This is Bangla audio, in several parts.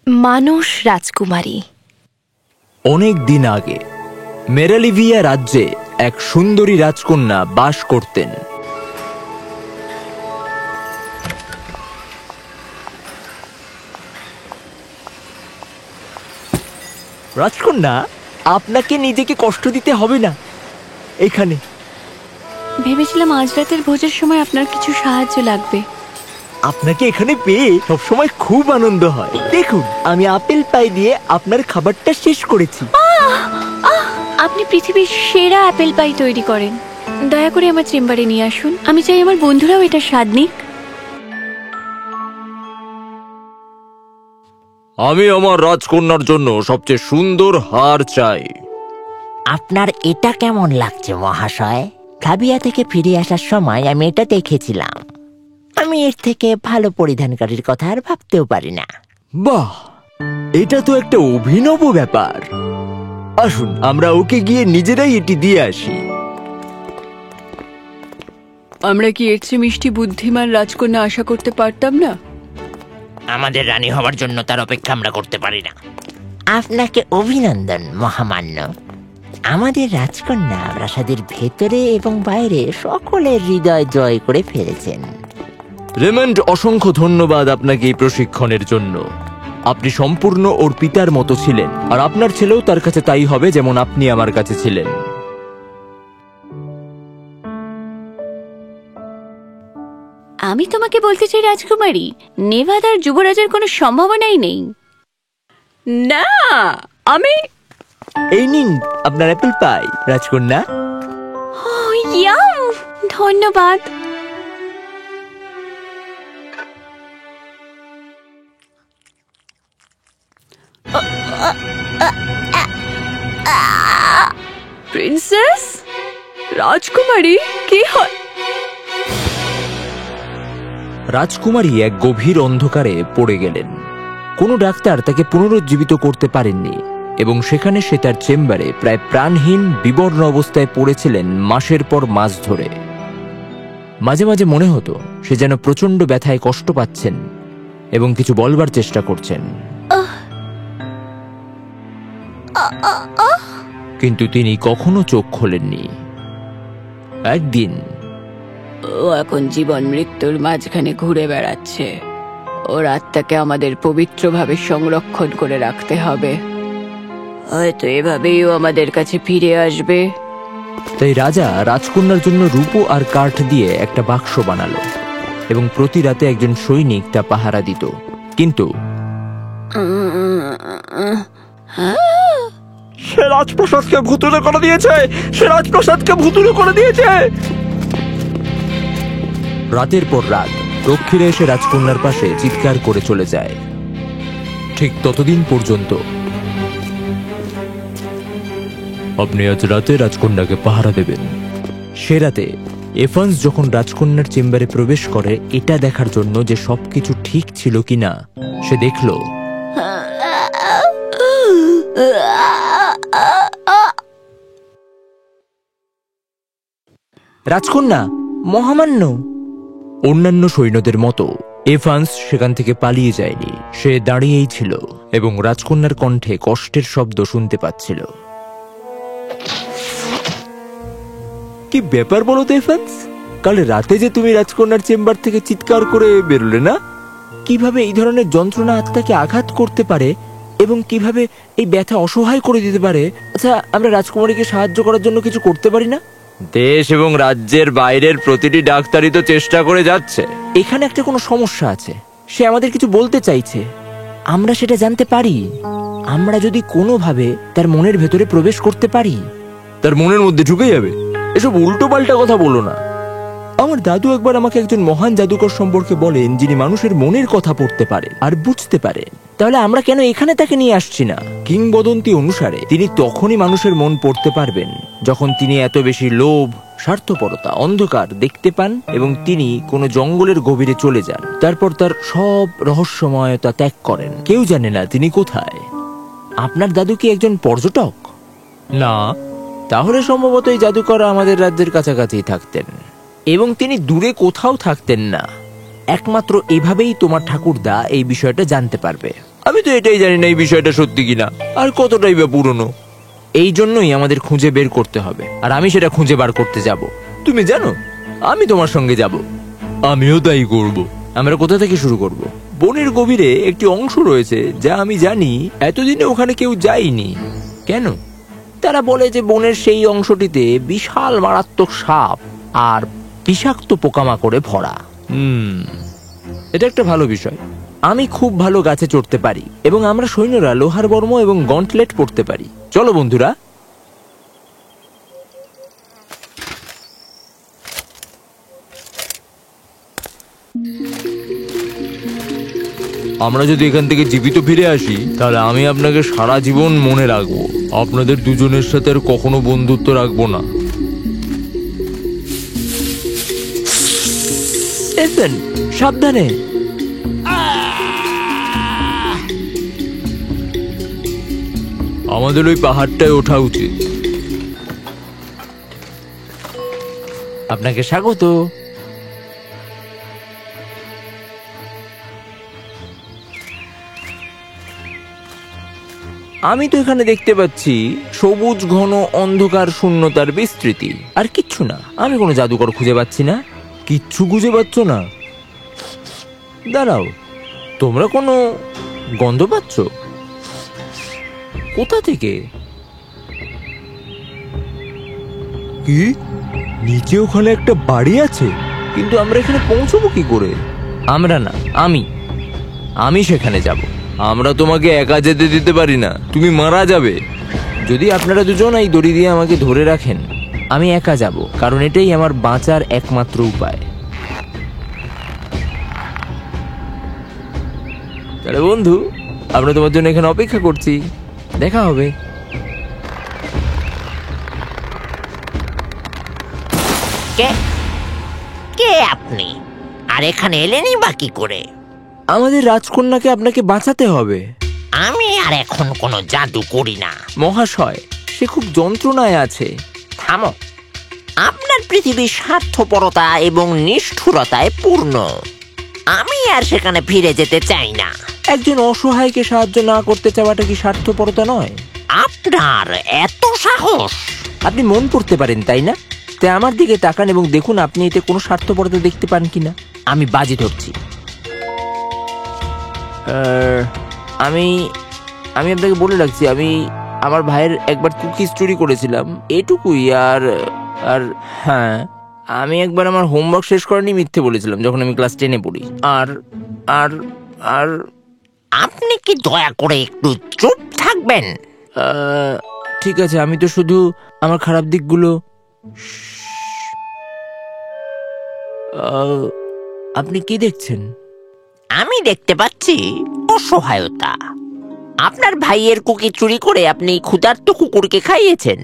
মানস রাজকুমারী। অনেক দিন আগে মেরালিভিয়া রাজ্যে এক সুন্দরী রাজকন্যা বাস করতেন। রাজকন্যা, আপনাকে নিজেকে কষ্ট দিতে হবে না। এখানে ভেবেছিলাম আজ রাতের ভোজের সময় আপনার কিছু সাহায্য লাগবে। আপনাকে এখানে পেয়ে সবসময় খুব আনন্দ হয়। দেখুন, আমি আপেল পাই দিয়ে আপনার খাবারটা শেষ করেছি। আপনি পৃথিবীর সেরা আপেল পাই তৈরি করেন। দয়া করে আমার চেম্বারে নিয়ে আসুন। আমি চাই আমার বন্ধুরাও এটা স্বাদ নিক। আমি আমার রাজকন্যার জন্য সবচেয়ে সুন্দর হার চাই। আপনার এটা কেমন লাগছে মহাশয়? খাবিয়া থেকে ফিরে আসার সময় আমি এটা দেখেছিলাম। আমি এর থেকে ভালো পরিধানকারীর কথা আর ভাবতেও পারি না। বাহ, এটা তো একটা অভিনব ব্যাপার। আসুন আমরা ওকে গিয়ে নিজেরাই এটি দিয়ে আসি। আমরা কি এর চেয়ে মিষ্টি বুদ্ধিমান রাজকন্যা আশা করতে পারতাম না? আমাদের রানী হওয়ার জন্য তার অপেক্ষা আমরা করতে পারি না। আপনাকে অভিনন্দন মহামান্য। আমাদের রাজকন্যা প্রাসাদের ভেতরে এবং বাইরে সকলের হৃদয় জয় করে ফেলেছেন। রেমন্ড, অসংখ্য ধন্যবাদ আপনাকে এই প্রশিক্ষণের জন্য। আপনি সম্পূর্ণ ওর পিতার মতো ছিলেন, আর আপনার ছেলেও তার কাছে তাই হবে যেমন আপনি আমার কাছে ছিলেন। আমি তোমাকে বলতে চাই রাজকুমারী, নেভাদার যুবরাজের কোনো সম্ভাবনাই নেই। না, আমি এই নিন আপনার অ্যাপেল পাই রাজকন্যা। ধন্যবাদ। প্রিন্সেস রাজকুমারী, কি হয়? রাজকুমারী এক গভীর অন্ধকারে পড়ে গেলেন। কোনো ডাক্তার তাকে পুনরুজ্জীবিত করতে পারেননি, এবং সেখানে সে তার চেম্বারে প্রায় প্রাণহীন বিবর্ণ অবস্থায় পড়েছিলেন মাসের পর মাস ধরে। মাঝে মাঝে মনে হতো সে যেন প্রচন্ড ব্যথায় কষ্ট পাচ্ছেন এবং কিছু বলবার চেষ্টা করছেন, কিন্তু তিনি কখনো চোখ খোলেননি। একদিন ও এখন জীবন মৃত্যুর মাঝখানে ঘুরে বেড়াচ্ছে। ওর আত্মাকে আমাদের পবিত্রভাবে সংরক্ষণ করে রাখতে হবে। হয়তো এভাবেই ও আমাদের কাছে ফিরে আসবে। তাই রাজা রাজকন্যার জন্য রূপো আর কাঠ দিয়ে একটা বাক্স বানালো, এবং প্রতি রাতে একজন সৈনিক তা পাহারা দিত। কিন্তু সে রাজপ্রাসাদকে ভুতুড়ে করে দিয়েছে। রাতের পর রাত দক্ষিণে এসে রাজকন্যার পাশে চিৎকার করে চলে যায়, ঠিক ততদিন পর্যন্ত। আপনি আজ রাতে রাজকন্যাকে পাহারা দেবেন। সে রাতে এভান্স যখন রাজকন্যার চেম্বারে প্রবেশ করে এটা দেখার জন্য যে সবকিছু ঠিক ছিল কিনা, সে দেখল রাজকন্যা মহামান্য। অন্যান্য সৈন্যদের মতো এভান্স সেখান থেকে পালিয়ে যায়নি। সে দাঁড়িয়েই ছিল এবং রাজকন্যার কণ্ঠে কষ্টের শব্দ শুনতে পাচ্ছিল। কি ব্যাপার বলো তো এভান্স? কাল রাতে যে তুমি রাজকন্যার চেম্বার থেকে চিৎকার করে বেরোলে না, কিভাবে এই ধরনের যন্ত্রণা আত্মাকে আঘাত করতে পারে এবং কিভাবে এই ব্যথা অসহায় করে দিতে পারে? আচ্ছা, আমরা রাজকুমারীকে সাহায্য করার জন্য কিছু করতে পারি না? দেশ এবং রাজ্যের বাইরের প্রতিটি ডাক্তারই তো চেষ্টা করে যাচ্ছে। এখানে একটা কোনো সমস্যা আছে, সে আমাদের কিছু বলতে চাইছে, আমরা সেটা জানতে পারি। আমরা যদি কোনোভাবে তার মনের ভেতরে প্রবেশ করতে পারি, তার মনের মধ্যে ঢুকে যাবে। এসব উল্টো পাল্টা কথা বলো না। আমার দাদু একবার আমাকে একজন মহান জাদুকর সম্পর্কে বলেন, যিনি মানুষের মনের কথা পড়তে পারেন আর বুঝতে পারেন। তাহলে আমরা কেন এখানে তাকে নিয়ে আসছি না? কিংবদন্তি অনুসারে তিনি তখনই মানুষের মন পড়তে পারবেন যখন তিনি এত বেশি লোভ, স্বার্থপরতা, অন্ধকার দেখতে পান এবং তিনি কোনো জঙ্গলের গভীরে চলে যান। তারপর তার সব রহস্যময়তা ত্যাগ করেন। কেউ জানে না তিনি কোথায়। আপনার দাদু কি একজন পর্যটক? না, তাহলে সম্ভবত এই জাদুকর আমাদের রাজ্যের কাছাকাছি থাকতেন। এবং তিনি দূরে কোথাও থাকতেন না। একমাত্র এভাবেই তোমার ঠাকুরদা এই বিষয়টা জানতে পারবে। আমি তো এটাই জানি না এই বিষয়টা সত্যি কিনা, আর কতটাই বা পুরনো। এই জন্যই আমাদের খুঁজে বের করতে হবে, আর আমি সেটা খুঁজে বার করতে যাব। তুমি জানো, আমি তোমার সঙ্গে যাব। আমিও তাই করব। আমরা কোথা থেকে শুরু করব? বনের গভীরে একটি অংশ রয়েছে যা আমি জানি এতদিনে ওখানে কেউ যায়নি। কেন? তারা বলে যে বনের সেই অংশটিতে বিশাল মারাত্মক সাপ আর বিষাক্ত পোকামাকড়ে ভরা। এটা একটা ভালো বিষয়। আমি খুব ভালো গাছে চড়তে পারি এবং আমরা সৈন্যরা লোহার বর্ম এবং গন্টলেট পরতে পারি। চলো বন্ধুরা। আমরা যদি এখান থেকে জীবিত ফিরে আসি, তাহলে আমি আপনাকে সারা জীবন মনে রাখবো। আপনাদের দুজনের সাথে আর কখনো বন্ধুত্ব রাখবো না। সাবধানে। আমাদের ওই পাহাড়টায় ওঠা উচিত। আপনাকে স্বাগত। আমি তো এখানে দেখতে পাচ্ছি সবুজ ঘন অন্ধকার শূন্যতার বিস্তৃতি, আর কিচ্ছু না। আমি কোনো জাদুকর খুঁজে পাচ্ছি না। কিচ্ছু খুঁজে পাচ্ছ না? দাঁড়াও, তোমরা কোনো গন্ধ পাচ্ছ? কোথা থেকে? কি? নিচে ওখানে একটা বাড়ি আছে, কিন্তু আমরা এখানে পৌঁছবো কি করে? আমরা না, আমি সেখানে যাব। আমরা তোমাকে একা যেতে দিতে পারি না, তুমি মারা যাবে। যদি আপনারা দুজন এই দড়ি দিয়ে আমাকে ধরে রাখেন, আমি একা যাব, কারণ এটাই আমার বাঁচার একমাত্র উপায়। তাহলে বন্ধু, আমরা তোমার জন্য এখানে অপেক্ষা করছি। দেখা হবে। কে কে আপনি? আর এখানে এলেনই বা কি করে? আমাদের রাজকন্যাকে আপনাকে বাঁচাতে হবে। আমি আর এখন কোনো জাদু করি না মহাশয়, সে খুব যন্ত্রণায় আছে। থামো। আপনার পৃথিবী স্বার্থপরতা এবং নিষ্ঠুরতায় পূর্ণ। আমি আর সেখানে ফিরে যেতে চাই না। একজন অসহায়কে সাহায্য না করতে চাওয়াটা কি স্বার্থপরতা নয়? আপনার এত সাহস! আপনি মন পড়তে পারেন, তাই না? তাই আমার দিকে তাকান এবং দেখুন আপনি এতে কোনো স্বার্থপরতা দেখতে পান কিনা। আমি বাজি ধরছি। আমি আপনাকে বলে রাখছি, আমি আমার ভাইয়ের একবার কুকিজ চুরি করেছিলাম, এটুকুই। আর আর হ্যাঁ, আমি একবার আমার হোমওয়ার্ক শেষ করেনি মিথ্যে বলেছিলাম যখন আমি ক্লাস 10-এ পড়ি। আর আর আর আপনি কি দয়া করে একটু চুপ থাকবেন? ঠিক আছে, আমি তো শুধু আমার খারাপ দিকগুলো। আপনি কি দেখছেন? আমি দেখতে পাচ্ছি অসহায়তা। আপনার ভাইয়ের কুকি চুরি করে আপনি ক্ষুধার্ত কুকুরকে খাইয়েছেন,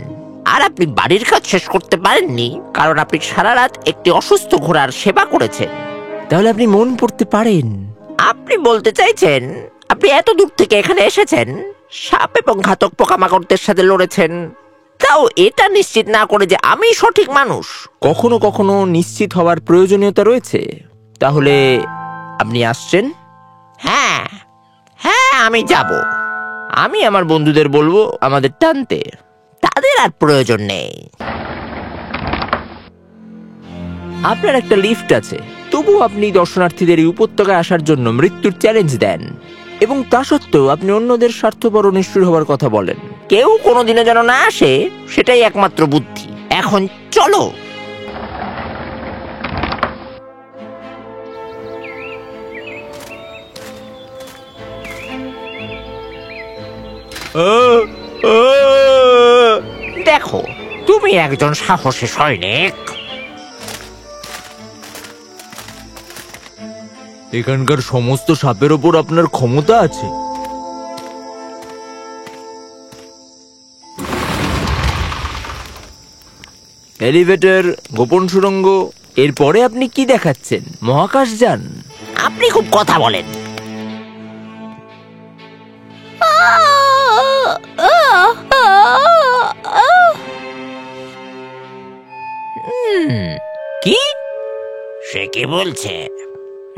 আর আপনি বাড়ির কাজ শেষ করতে পারেননি কারণ আপনি সারা রাত একটি অসুস্থ ঘোড়ার সেবা করেছেন। তাহলে আপনি মন পড়তে পারেন? আপনি বলতে চাইছেন আপনি এত দূর থেকে এখানে এসেছেন, সাপ এবং ঘাতক পোকামাকড়দের সাথে লড়েছেন, তাও এটা নিশ্চিত না করে যে আমি সঠিক মানুষ? কখনো কখনো নিশ্চিত হওয়ার প্রয়োজনীয়তা রয়েছে। তাহলে আপনি আসছেন? হ্যাঁ হ্যাঁ, আমি যাব। আমি আমার বন্ধুদের বলবো আমাদের টানতে। তাদের আর প্রয়োজন নেই। আপনার একটা লিফট আছে, তবু আপনি দর্শনার্থীদের এই উপত্যকায় আসার জন্য মৃত্যুর চ্যালেঞ্জ দেন, এবং তা সত্ত্বেও আপনি অন্যদের স্বার্থপর ও নিষ্ঠুর হওয়ার কথা বলেন। কেউ কোনোদিনও যেন না আসে, সেটাই একমাত্র বুদ্ধি। এখন চলো। দেখো, তুমি একজন সাহসী সৈনিক। এখানকার সমস্ত সাপের ওপর আপনার ক্ষমতা আছে। এলিভেটর, গোপন সুড়ঙ্গ, এরপরে আপনি কি দেখাচ্ছেন? মহাকাশ যান? আপনি খুব কথা বলেন। কি? সে কি বলছে?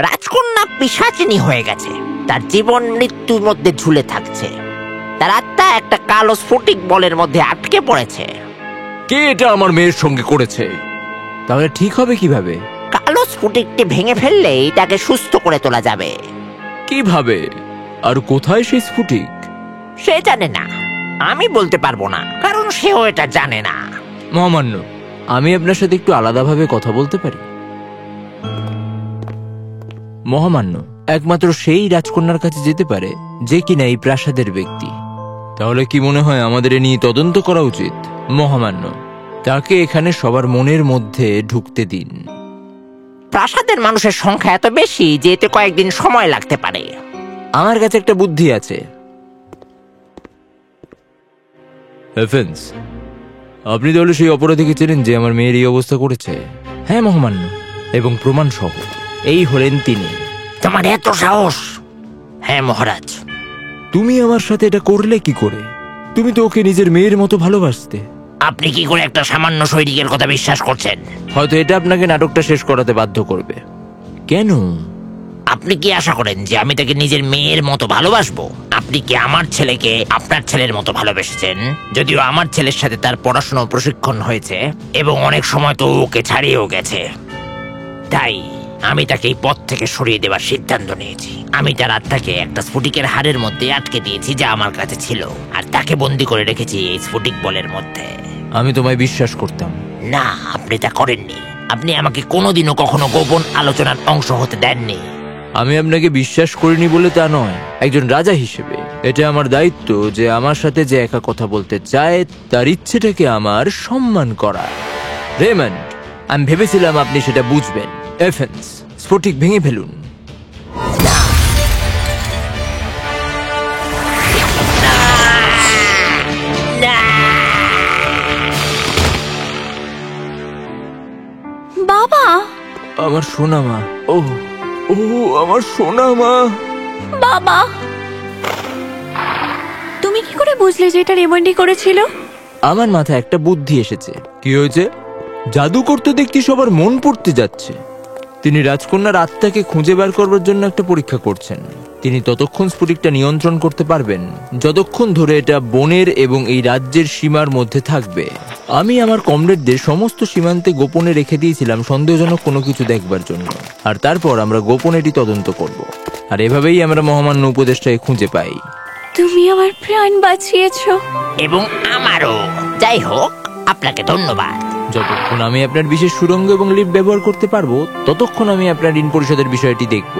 রাজকন্যা পিশাচিনী হয়ে গেছে, তার জীবন মৃত্যুর মধ্যে ঝুলে থাকছে, তার আত্মা একটা কালো স্ফটিক বলের মধ্যে আটকে পড়েছে। কে এটা আমার মেয়ের সঙ্গে করেছে? তাহলে ঠিক হবে কিভাবে? কালো স্ফটিকটি ভেঙে ফেললেই তাকে সুস্থ করে তোলা যাবে। কিভাবে? আর কোথায় সেই স্ফটিক? সে জানে না, আমি বলতে পারবো না, কারণ সেও এটা জানে না। মহামান্য, আমি আপনার সাথে একটু আলাদাভাবে কথা বলতে পারি? মহামান্য, একমাত্র সেই রাজকন্যার কাছে যেতে পারে যে কিনা এই প্রাসাদের ব্যক্তি। তাহলে কি মনে হয় আমাদের এ নিয়ে তদন্ত করা উচিত? মহামান্য, তাকে এখানে সবার মনের মধ্যে ঢুকতে দিন। প্রাসাদের মানুষের সংখ্যা এত বেশি যে এতে কয়েকদিন সময় লাগতে পারে। আমার কাছে একটা বুদ্ধি আছে। এফেন্স, আপনি তাহলে সেই অপরাধীকে চেনেন যে আমার মেয়ের এই অবস্থা করেছে? হ্যাঁ মহামান্য, এবং প্রমাণ সহ। এই হলেন তিনি। তোমার এত সাহস? হ্যাঁ মহারাজ। তুমি আমার সাথে এটা করলে কি করে? তুমি তো ওকে নিজের মেয়ের মতো ভালোবাসতে। আপনি কি করে একটা সামান্য সৈনিকের কথা বিশ্বাস করছেন? হয়তো এটা আপনাকে নাটকটা শেষ করাতে বাধ্য করবে। কেন? আপনি কি আশা করেন যে আমি তাকে নিজের মেয়ের মতো ভালোবাসবো? আপনি কি আমার ছেলেকে আপনার ছেলের মতো ভালোবেসেছেন? যদিও আমার ছেলের সাথে তার পড়াশোনা ও প্রশিক্ষণ হয়েছে এবং অনেক সময় তো ওকে ছাড়িয়েও গেছে, তাই আমি তাকে এই পথ থেকে সরিয়ে দেওয়ার সিদ্ধান্ত নিয়েছি। আমি তার আত্মাকে একটা স্ফটিকের হাড়ের মধ্যে আটকে দিয়েছি যা আমার কাছে ছিল, আর তাকে বন্দি করে রেখেছি এই স্ফটিক বলের মধ্যে। আমি তোমায় বিশ্বাস করতাম। না, আপনি তা করেননি। আপনি আমাকে কোনোদিনও কখনো গোপন আলোচনার অংশ হতে দেননি। আমি আপনাকে বিশ্বাস করিনি বলে তা নয়। একজন রাজা হিসেবে এটা আমার দায়িত্ব যে আমার সাথে যে একা কথা বলতে চায় তার ইচ্ছেটাকে আমার সম্মান করা। রেমন্ড, আমি ভেবেছিলাম আপনি সেটা বুঝবেন। এফেন্স, স্ফটিক ভেঙে ফেলুন। বাবা, আমার সোনা মা। ও ও আমার সোনা মা। বাবা, তুমি কি করে বুঝলে যে এটা রেমন্ডি করেছিল? আমার মাথায় একটা বুদ্ধি এসেছে। কি হয়েছে? জাদুকর তো দেখছি সবার মন পড়তে যাচ্ছে। তিনি রাজকন্যার আত্মাকে খুঁজে বের করবার জন্য একটা পরীক্ষা করছেন। তিনি ততক্ষণ স্ফটিকটা নিয়ন্ত্রণ করতে পারবেন যতক্ষণ ধরে এটা বনের এবং এই রাজ্যের সীমার মধ্যে থাকবে। আমি আমার কমরেডদের সমস্ত সীমান্তে গোপনে রেখে দিয়েছিলাম সন্দেহজনক কোনো কিছু দেখবার জন্য, আর তারপর আমরা গোপনে এটি তদন্ত করব। আর এভাবেই আমরা মহামান্য উপদেষ্টাকে খুঁজে পাই। তুমি আমার প্রাণ বাঁচিয়েছো। এবং আমারও। যাই হোক, আপনাকে ধন্যবাদ। যতক্ষণ আমি আপনার বিশেষ সুড়ঙ্গ এবং লিফট ব্যবহার করতে পারবো ততক্ষণ আমি আপনার ঋণ পরিশোধের বিষয়টি দেখব।